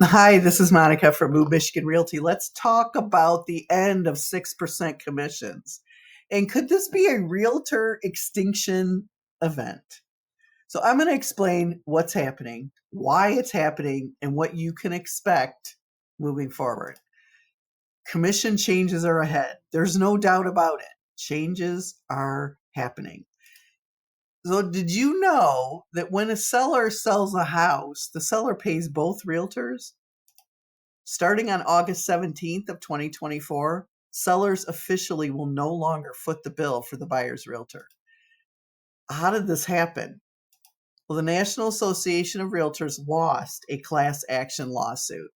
Hi, this is Monica from Move Michigan Realty. Let's talk about the end of 6% commissions. And could this be a realtor extinction event? So I'm going to explain what's happening, why it's happening, and what you can expect moving forward. Commission changes are ahead. There's no doubt about it. Changes are happening. So did you know that when a seller sells a house, the seller pays both realtors? Starting on August 17th of 2024, sellers officially will no longer foot the bill for the buyer's realtor. How did this happen? Well, the National Association of Realtors lost a class action lawsuit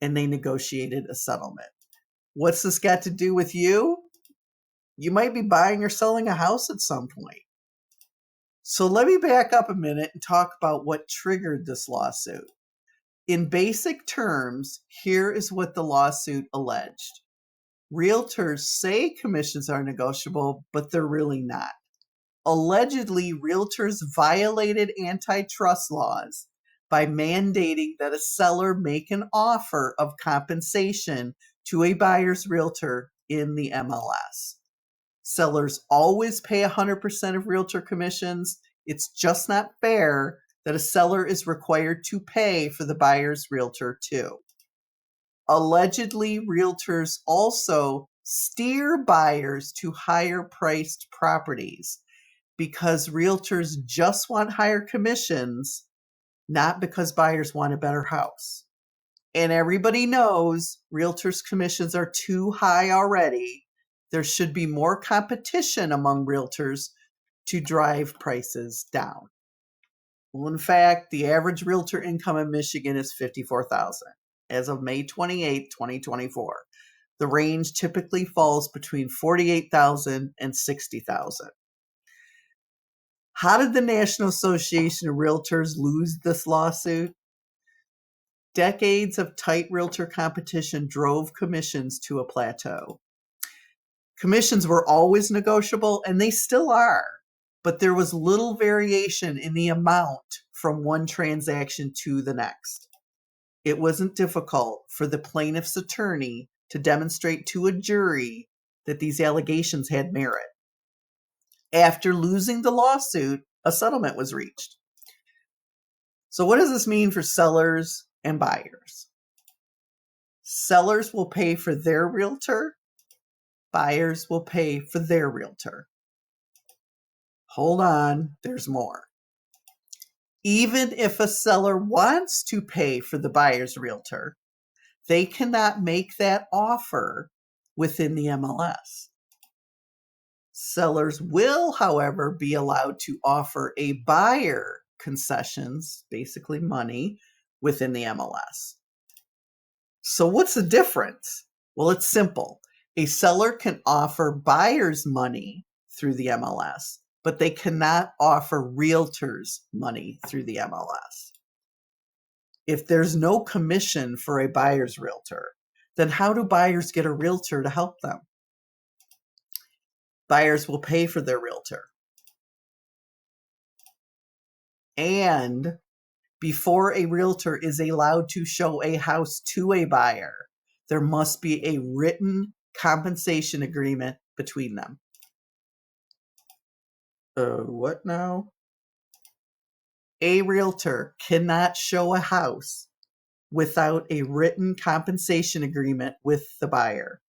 and they negotiated a settlement. What's this got to do with you? You might be buying or selling a house at some point. So let me back up a minute and talk about what triggered this lawsuit. In basic terms, here is what the lawsuit alleged. Realtors say commissions are negotiable, but they're really not. Allegedly, realtors violated antitrust laws by mandating that a seller make an offer of compensation to a buyer's realtor in the MLS. Sellers always pay 100% of realtor commissions. It's just not fair that a seller is required to pay for the buyer's realtor too. Allegedly, realtors also steer buyers to higher priced properties because realtors just want higher commissions, not because buyers want a better house. And everybody knows realtors' commissions are too high already. There should be more competition among realtors to drive prices down. Well, in fact, the average realtor income in Michigan is $54,000 as of May 28, 2024. The range typically falls between $48,000 and $60,000. How did the National Association of Realtors lose this lawsuit? Decades of tight realtor competition drove commissions to a plateau. Commissions were always negotiable, and they still are, but there was little variation in the amount from one transaction to the next. It wasn't difficult for the plaintiff's attorney to demonstrate to a jury that these allegations had merit. After losing the lawsuit, a settlement was reached. So what does this mean for sellers and buyers? Sellers will pay for their realtor. Buyers will pay for their realtor. Hold on, there's more. Even if a seller wants to pay for the buyer's realtor, they cannot make that offer within the MLS. Sellers will, however, be allowed to offer a buyer concessions, basically money, within the MLS. So what's the difference? Well, it's simple. A seller can offer buyers money through the MLS, but they cannot offer realtors money through the MLS. If there's no commission for a buyer's realtor, then how do buyers get a realtor to help them? Buyers will pay for their realtor. And before a realtor is allowed to show a house to a buyer, there must be a written compensation agreement between them. What now? A realtor cannot show a house without a written compensation agreement with the buyer,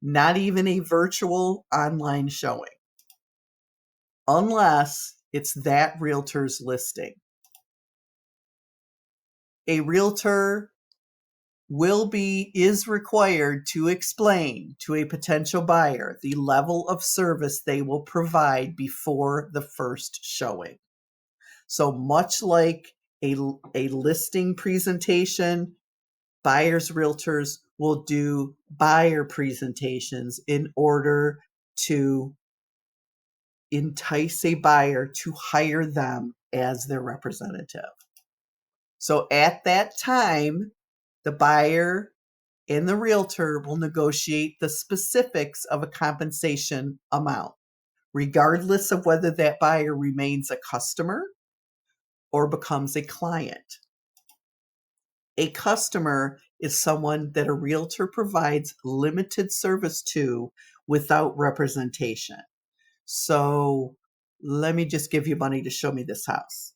not even a virtual online showing, unless it's that realtor's listing. A realtor is required to explain to a potential buyer the level of service they will provide before the first showing. So much like a listing presentation, buyers realtors will do buyer presentations in order to entice a buyer to hire them as their representative. So at that time, the buyer and the realtor will negotiate the specifics of a compensation amount, regardless of whether that buyer remains a customer or becomes a client. A customer is someone that a realtor provides limited service to without representation. So let me just give you money to show me this house.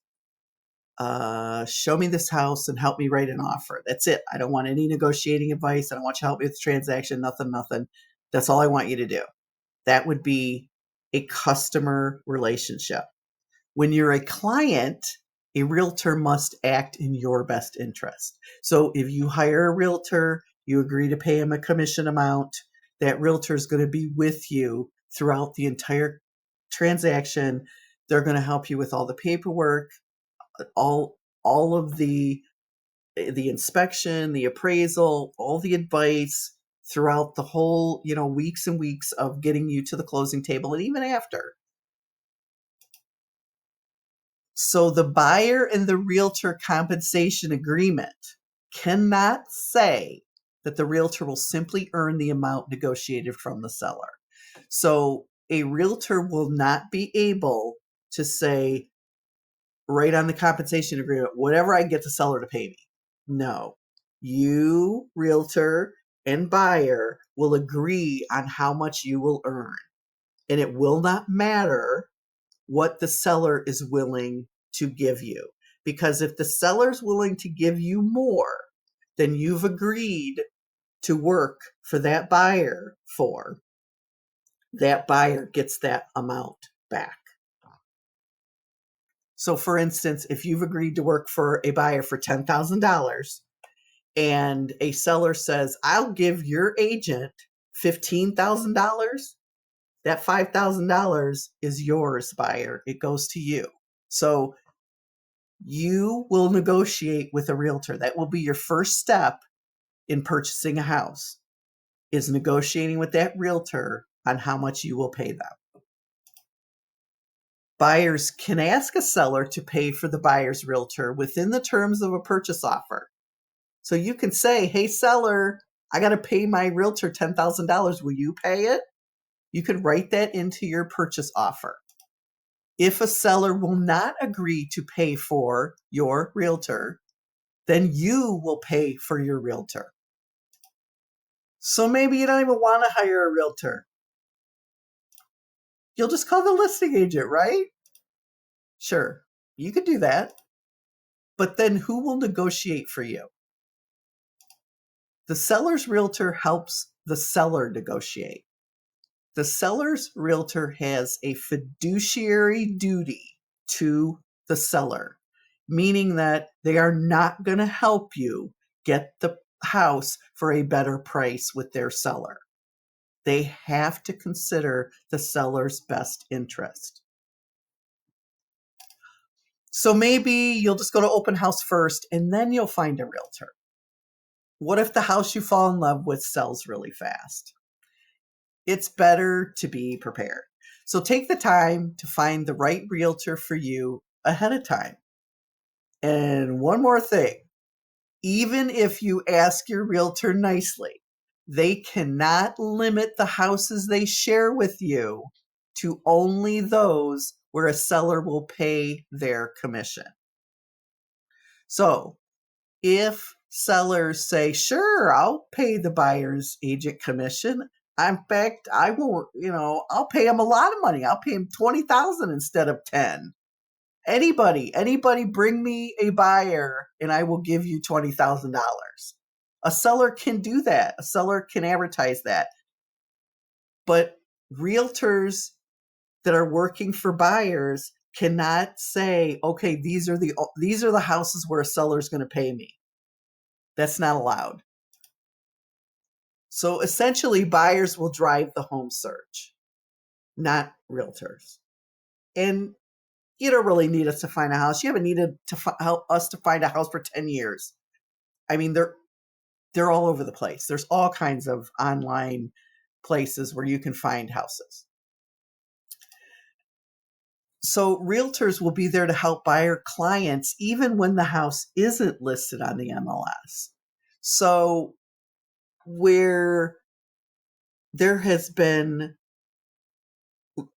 Show me this house and help me write an offer. That's it. I don't want any negotiating advice. I don't want you to help me with the transaction. Nothing. That's all I want you to do. That would be a customer relationship. When you're a client, a realtor must act in your best interest. So if you hire a realtor, you agree to pay him a commission amount, that realtor is going to be with you throughout the entire transaction. They're going to help you with all the paperwork, all of the inspection, the appraisal, all the advice throughout the whole, weeks and weeks of getting you to the closing table and even after. So the buyer and the realtor compensation agreement cannot say that the realtor will simply earn the amount negotiated from the seller. So a realtor will not be able to say, right on the compensation agreement, whatever I get the seller to pay me. No. You, realtor, and buyer will agree on how much you will earn. And it will not matter what the seller is willing to give you. Because if the seller's willing to give you more than you've agreed to work for that buyer for, that buyer gets that amount back. So for instance, if you've agreed to work for a buyer for $10,000 and a seller says, I'll give your agent $15,000, that $5,000 is yours, buyer. It goes to you. So you will negotiate with a realtor. That will be your first step in purchasing a house, is negotiating with that realtor on how much you will pay them. Buyers can ask a seller to pay for the buyer's realtor within the terms of a purchase offer. So you can say, hey, seller, I got to pay my realtor $10,000. Will you pay it? You could write that into your purchase offer. If a seller will not agree to pay for your realtor, then you will pay for your realtor. So maybe you don't even want to hire a realtor. You'll just call the listing agent, right? Sure, you could do that. But then who will negotiate for you? The seller's realtor helps the seller negotiate. The seller's realtor has a fiduciary duty to the seller, meaning that they are not going to help you get the house for a better price with their seller. They have to consider the seller's best interest. So maybe you'll just go to open house first and then you'll find a realtor. What if the house you fall in love with sells really fast? It's better to be prepared. So take the time to find the right realtor for you ahead of time. And one more thing, even if you ask your realtor nicely, they cannot limit the houses they share with you to only those where a seller will pay their commission. So if sellers say, sure, I'll pay the buyer's agent commission. In fact, I won't, I'll pay them a lot of money. I'll pay them $20,000 instead of 10. Anybody bring me a buyer and I will give you $20,000. A seller can do that. A seller can advertise that. But realtors that are working for buyers cannot say, okay, these are the houses where a seller is going to pay me. That's not allowed. So essentially, buyers will drive the home search, not realtors. And you don't really need us to find a house. You haven't needed to help us to find a house for 10 years. I mean, they're all over the place. There's all kinds of online places where you can find houses. So realtors will be there to help buyer clients even when the house isn't listed on the MLS. So where there has been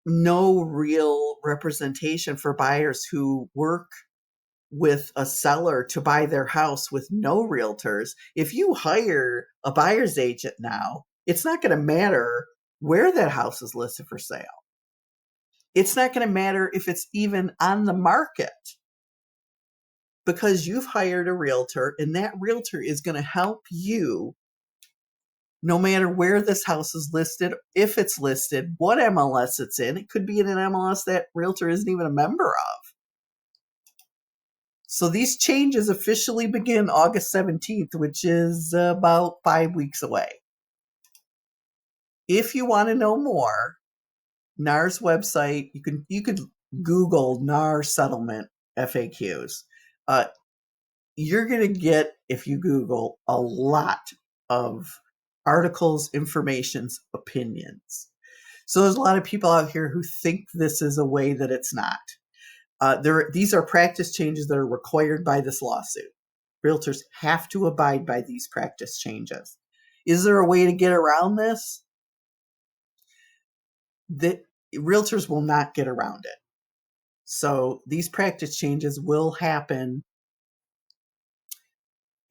no real representation for buyers who work with a seller to buy their house with no realtors, if you hire a buyer's agent now, it's not going to matter where that house is listed for sale. It's not going to matter if it's even on the market, because you've hired a realtor, and that realtor is going to help you no matter where this house is listed, if it's listed, what MLS it's in. It could be in an MLS that realtor isn't even a member of. So these changes officially begin August 17th, which is about 5 weeks away. If you want to know more, NAR's website, you could Google NAR Settlement FAQs. You're going to get, if you Google, a lot of articles, informations, opinions. So there's a lot of people out here who think this is a way that it's not. These are practice changes that are required by this lawsuit. Realtors have to abide by these practice changes. Is there a way to get around this? Realtors will not get around it. So these practice changes will happen,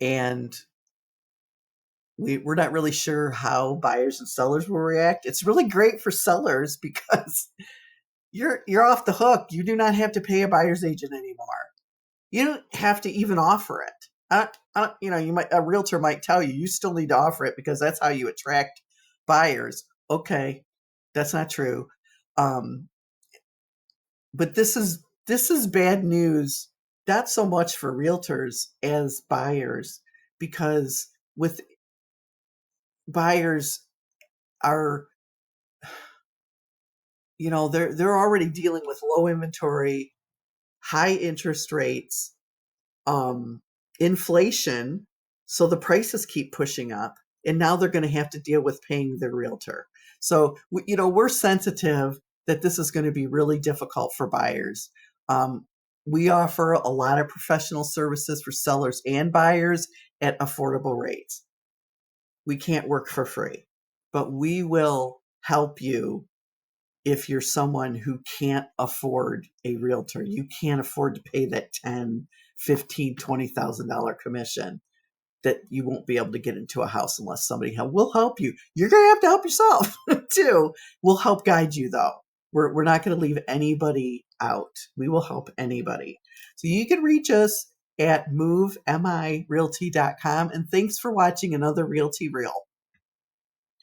and we're not really sure how buyers and sellers will react. It's really great for sellers because you're off the hook. You do not have to pay a buyer's agent anymore. You don't have to even offer it. A realtor might tell you still need to offer it because that's how you attract buyers. Okay, that's not true. But this is bad news, not so much for realtors as buyers, because with buyers are, they're already dealing with low inventory, high interest rates, inflation, so the prices keep pushing up, and now they're going to have to deal with paying their realtor. So we're sensitive that this is going to be really difficult for buyers. We offer a lot of professional services for sellers and buyers at affordable rates. We can't work for free, but we will help you if you're someone who can't afford a realtor. You can't afford to pay that $10,000, $15,000, $20,000 commission that you won't be able to get into a house unless somebody will help you. You're going to have to help yourself too. We'll help guide you though. We're not going to leave anybody out. We will help anybody. So you can reach us at moveMIRealty.com. And thanks for watching another Realty Reel.